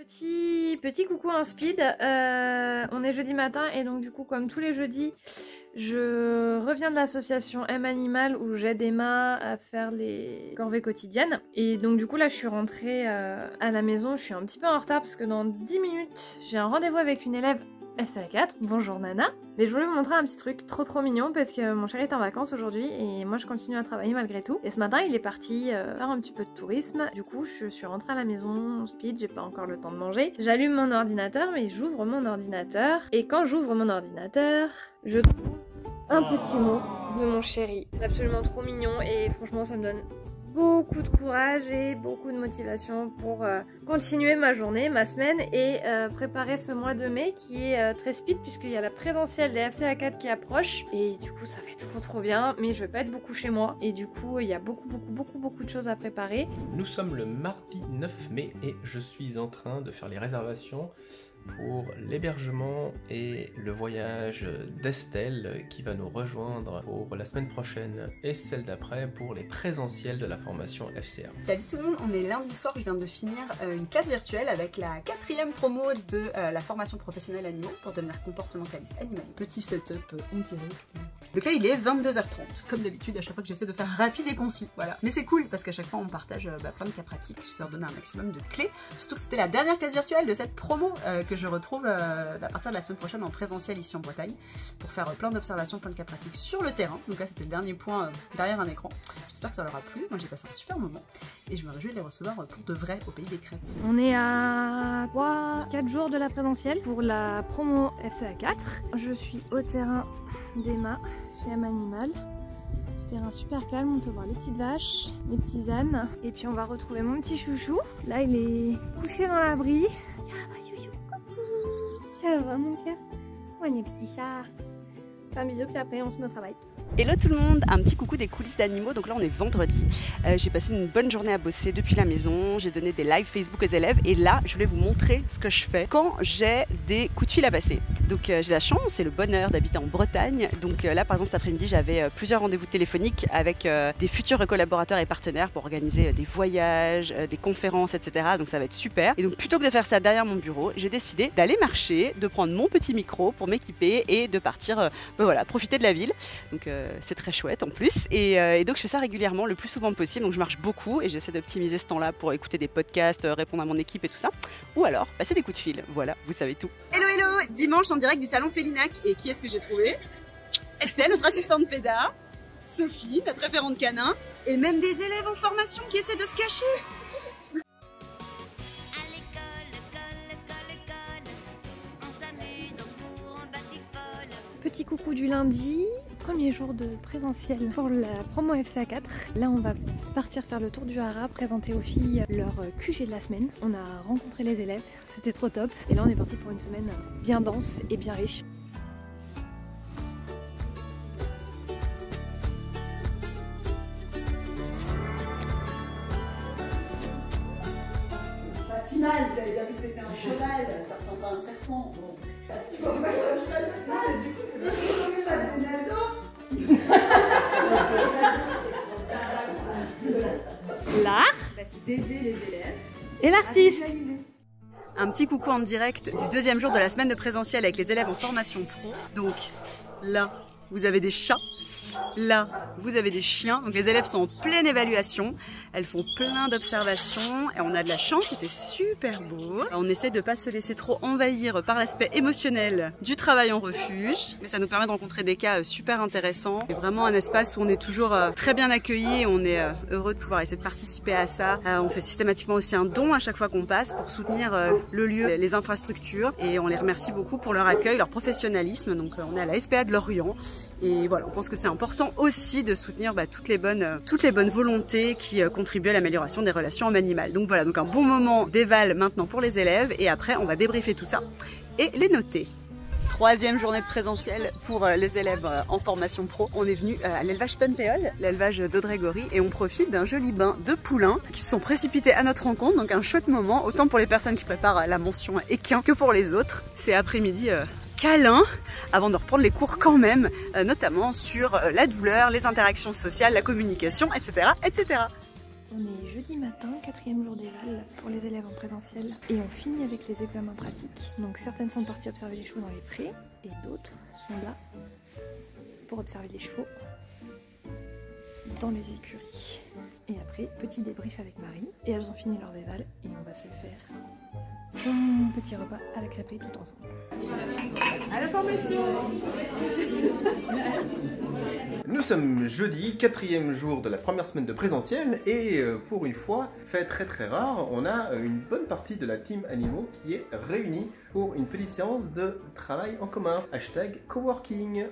Petit coucou en speed, on est jeudi matin et donc du coup comme tous les jeudis je reviens de l'association M Animal où j'aide Emma à faire les corvées quotidiennes et donc du coup là je suis rentrée à la maison, je suis un petit peu en retard parce que dans 10 minutes j'ai un rendez-vous avec une élève FCA4, bonjour Nana. Mais je voulais vous montrer un petit truc trop mignon parce que mon chéri est en vacances aujourd'hui et moi je continue à travailler malgré tout. Et ce matin il est parti faire un petit peu de tourisme. Du coup je suis rentrée à la maison speed, j'ai pas encore le temps de manger. J'allume mon ordinateur mais j'ouvre mon ordinateur et quand j'ouvre mon ordinateur, je trouve un petit mot de mon chéri. C'est absolument trop mignon et franchement ça me donne beaucoup de courage et beaucoup de motivation pour continuer ma journée, ma semaine et préparer ce mois de mai qui est très speed puisqu'il y a la présentielle des FCA4 qui approche et du coup ça va être trop bien mais je vais pas être beaucoup chez moi et du coup il y a beaucoup de choses à préparer. Nous sommes le mardi 9 mai et je suis en train de faire les réservations pour l'hébergement et le voyage d'Estelle qui va nous rejoindre pour la semaine prochaine et celle d'après pour les présentiels de la formation FCA. Salut tout le monde, on est lundi soir, je viens de finir une classe virtuelle avec la 4e promo de la formation professionnelle animaux pour devenir comportementaliste animalier. Petit setup en direct. Donc là il est 22h30, comme d'habitude à chaque fois que j'essaie de faire rapide et concis, voilà. Mais c'est cool parce qu'à chaque fois on partage plein de cas pratiques, j'essaie de leur donner un maximum de clés, surtout que c'était la dernière classe virtuelle de cette promo que je retrouve à partir de la semaine prochaine en présentiel ici en Bretagne pour faire plein d'observations, plein de cas pratiques sur le terrain. Donc là c'était le dernier point derrière un écran. J'espère que ça leur a plu. Moi j'ai passé un super moment et je me réjouis de les recevoir pour de vrai au pays des crêpes. On est à 3-4 jours de la présentielle pour la promo FCA4. Je suis au terrain d'Emma chez M Animal. Terrain super calme, on peut voir les petites vaches, les petits ânes et puis on va retrouver mon petit chouchou. Là il est couché dans l'abri. Ça mon cœur. Oh les petits chats. Un bisou puis après on se met au travail. Hello tout le monde, un petit coucou des coulisses d'animaux. Donc là on est vendredi, j'ai passé une bonne journée à bosser depuis la maison, j'ai donné des lives Facebook aux élèves et là je voulais vous montrer ce que je fais quand j'ai des coups de fil à passer. Donc j'ai la chance, c'est le bonheur d'habiter en Bretagne. Donc là par exemple cet après-midi j'avais plusieurs rendez-vous téléphoniques avec des futurs collaborateurs et partenaires pour organiser des voyages, des conférences, etc. Donc ça va être super. Et donc plutôt que de faire ça derrière mon bureau, j'ai décidé d'aller marcher, de prendre mon petit micro pour m'équiper et de partir voilà, profiter de la ville. Donc c'est très chouette en plus et donc je fais ça régulièrement le plus souvent possible, donc je marche beaucoup et j'essaie d'optimiser ce temps là pour écouter des podcasts, répondre à mon équipe et tout ça ou alors passer des coups de fil, voilà, vous savez tout. Hello, dimanche en direct du salon Félinac et qui est-ce que j'ai trouvé? Estelle, notre assistante péda, Sophie, notre référente canin et même des élèves en formation qui essaient de se cacher. Petit coucou du lundi, premier jour de présentiel pour la promo FCA4. Là on va partir faire le tour du Hara, présenter aux filles leur QG de la semaine. On a rencontré les élèves, c'était trop top. Et là on est parti pour une semaine bien dense et bien riche. Pas si mal, tu avais bien vu que c'était un cheval, ça ressemble pas à un serpent. Bon. Tu vois pas un cheval, c'est mal, du coup c'est bien qu'on lui fasse des naseaux. L'art, C'est d'aider les élèves et l'artiste. Un petit coucou en direct du deuxième jour de la semaine de présentiel avec les élèves en formation pro. Donc là, vous avez des chats. Là, vous avez des chiens. Donc les élèves sont en pleine évaluation. Elles font plein d'observations et on a de la chance, il fait super beau. On essaie de ne pas se laisser trop envahir par l'aspect émotionnel du travail en refuge. Mais ça nous permet de rencontrer des cas super intéressants. C'est vraiment un espace où on est toujours très bien accueillis. On est heureux de pouvoir essayer de participer à ça. On fait systématiquement aussi un don à chaque fois qu'on passe pour soutenir le lieu, les infrastructures. Et on les remercie beaucoup pour leur accueil, leur professionnalisme. Donc on est à la SPA de Lorient. Et voilà, on pense que c'est important aussi de soutenir toutes les bonnes volontés qui contribuent à l'amélioration des relations en animal. Donc voilà, donc un bon moment d'éval maintenant pour les élèves et après on va débriefer tout ça et les noter. Troisième journée de présentiel pour les élèves en formation pro. On est venu à l'élevage Pempéole, l'élevage d'Audrey-Gory, et on profite d'un joli bain de poulains qui se sont précipités à notre rencontre. Donc un chouette moment, autant pour les personnes qui préparent la mention équin que pour les autres. C'est après-midi câlin avant de reprendre les cours quand même, notamment sur la douleur, les interactions sociales, la communication, etc., etc. On est jeudi matin, 4e jour d'éval pour les élèves en présentiel et on finit avec les examens pratiques. Donc certaines sont parties observer les chevaux dans les prés et d'autres sont là pour observer les chevaux dans les écuries. Et après, petit débrief avec Marie et elles ont fini leur éval et on va se faire un petit repas à la crêpée tout ensemble. À la formation. Nous sommes jeudi, 4e jour de la première semaine de présentiel et pour une fois, fait très rare, on a une bonne partie de la team Animaux qui est réunie pour une petite séance de travail en commun. Hashtag coworking.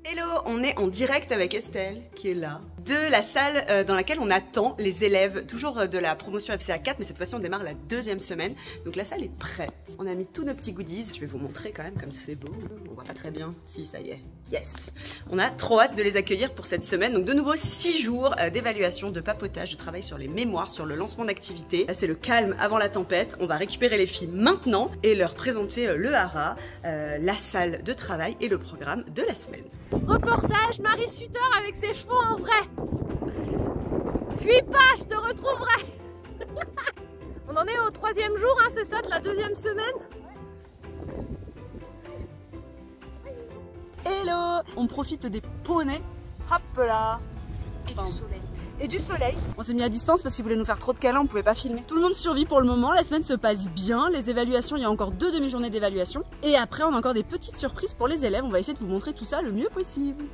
Hello, on est en direct avec Estelle qui est là, de la salle dans laquelle on attend les élèves, toujours de la promotion FCA 4, mais cette fois-ci on démarre la 2e semaine, donc la salle est prête. On a mis tous nos petits goodies, je vais vous montrer quand même comme c'est beau, on voit pas très bien, si ça y est, yes. On a trop hâte de les accueillir pour cette semaine, donc de nouveau 6 jours d'évaluation, de papotage, de travail sur les mémoires, sur le lancement d'activités. Là c'est le calme avant la tempête, on va récupérer les filles maintenant et leur présenter le hara, la salle de travail et le programme de la semaine. Reportage Marie Sutter avec ses chevaux en vrai. Fuis pas, je te retrouverai. On en est au 3e jour, hein, c'est ça, de la 2e semaine. Hello! On profite des poneys, hop là! Enfin, et du soleil. On s'est mis à distance parce qu'ils voulaient nous faire trop de câlins, on pouvait pas filmer. Tout le monde survit pour le moment, la semaine se passe bien, les évaluations, il y a encore 2 demi-journées d'évaluation. Et après on a encore des petites surprises pour les élèves, on va essayer de vous montrer tout ça le mieux possible.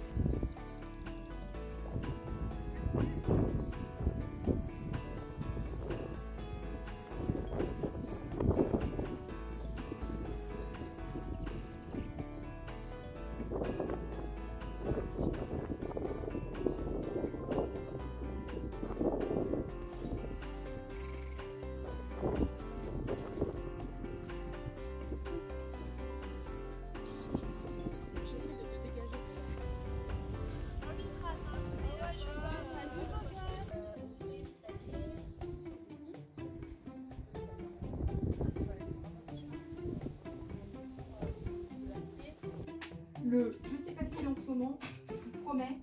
Je sais pas ce qu'il est en ce moment, je vous promets.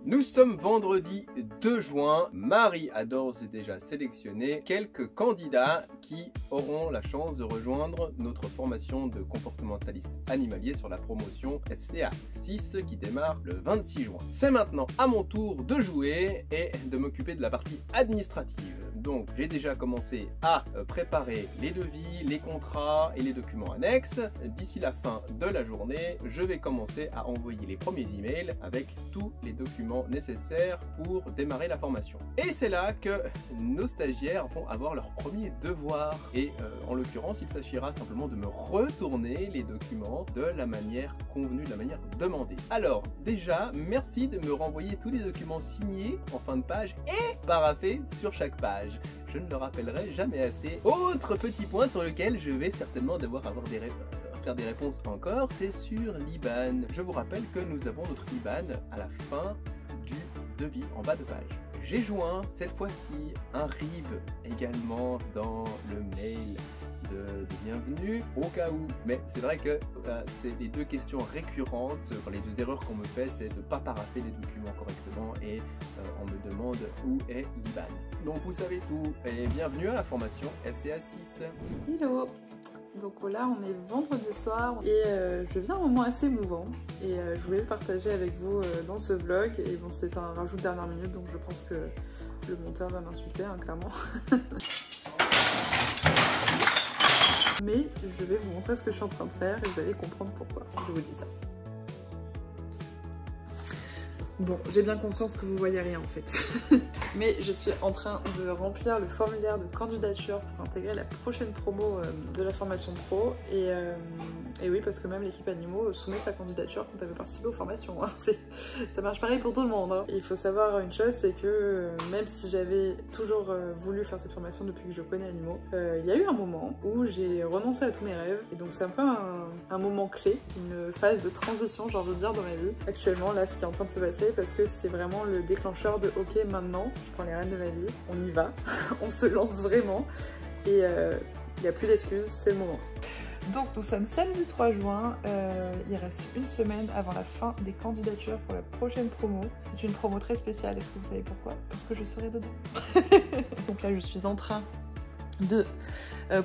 Nous sommes vendredi 2 juin. Marie a d'ores et déjà sélectionné quelques candidats qui auront la chance de rejoindre notre formation de comportementaliste animalier sur la promotion FCA 6 qui démarre le 26 juin. C'est maintenant à mon tour de jouer et de m'occuper de la partie administrative. Donc j'ai déjà commencé à préparer les devis, les contrats et les documents annexes. D'ici la fin de la journée, je vais commencer à envoyer les premiers emails avec tous les documents nécessaires pour démarrer la formation. Et c'est là que nos stagiaires vont avoir leur premier devoir. Et en l'occurrence, il s'agira simplement de me retourner les documents de la manière convenue, de la manière demandée. Alors déjà, merci de me renvoyer tous les documents signés en fin de page et paraphés sur chaque page. Je ne le rappellerai jamais assez. Autre petit point sur lequel je vais certainement devoir faire des réponses encore, c'est sur l'IBAN. Je vous rappelle que nous avons notre IBAN à la fin du devis, en bas de page. J'ai joint cette fois-ci un RIB également dans le mail de bienvenue au cas où, mais c'est vrai que c'est les 2 questions récurrentes, les 2 erreurs qu'on me fait, c'est de ne pas parapher les documents correctement et on me demande où est l'IBAN. Donc vous savez tout et bienvenue à la formation FCA 6. Hello. Donc là on est vendredi soir et je vis un moment assez émouvant et je voulais le partager avec vous dans ce vlog et bon c'est un rajout de dernière minute donc je pense que le monteur va m'insulter hein, clairement. Mais je vais vous montrer ce que je suis en train de faire et vous allez comprendre pourquoi je vous dis ça. Bon, j'ai bien conscience que vous voyez rien en fait. Mais je suis en train de remplir le formulaire de candidature pour intégrer la prochaine promo de la formation pro. Et oui, parce que même l'équipe animaux soumet sa candidature quand elle veut participer aux formations. Hein. Ça marche pareil pour tout le monde. Hein. Il faut savoir une chose, c'est que même si j'avais toujours voulu faire cette formation depuis que je connais animaux, il y a eu un moment où j'ai renoncé à tous mes rêves. Et donc c'est un peu un moment clé, une phase de transition, j'ai envie de dire, dans ma vie. Actuellement, là, ce qui est en train de se passer, parce que c'est vraiment le déclencheur de ok, maintenant je prends les rênes de ma vie, on y va, on se lance vraiment et il n'y a plus d'excuses, c'est le moment. Donc nous sommes samedi 3 juin, il reste une semaine avant la fin des candidatures pour la prochaine promo. C'est une promo très spéciale, est-ce que vous savez pourquoi? Parce que je serai dedans. Donc là je suis en train de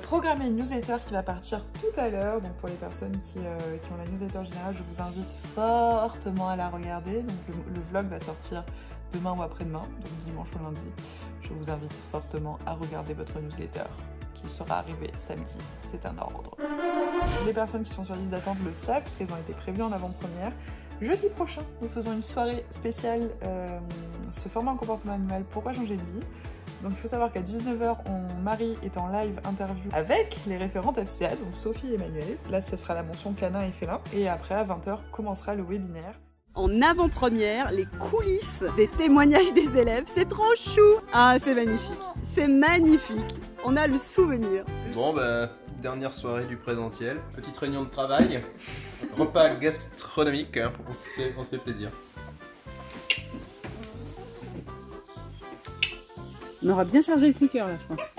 programmer une newsletter qui va partir tout à l'heure. Donc pour les personnes qui ont la newsletter générale, je vous invite fortement à la regarder. Donc le vlog va sortir demain ou après-demain, donc dimanche ou lundi. Je vous invite fortement à regarder votre newsletter qui sera arrivée samedi, c'est un ordre. Les personnes qui sont sur liste d'attente le savent puisqu'elles ont été prévues en avant-première. Jeudi prochain, nous faisons une soirée spéciale se former en comportement animal, pourquoi changer de vie. Donc il faut savoir qu'à 19h, Marie est en live interview avec les référentes FCA, donc Sophie et Emmanuel. Là, ce sera la mention canin et félin. Et après, à 20h, commencera le webinaire. En avant-première, les coulisses des témoignages des élèves, c'est trop chou! Ah, c'est magnifique, c'est magnifique, on a le souvenir. Bon bah, dernière soirée du présentiel, petite réunion de travail, repas gastronomique, hein, on se fait plaisir. On aura bien chargé le clicker là, je pense.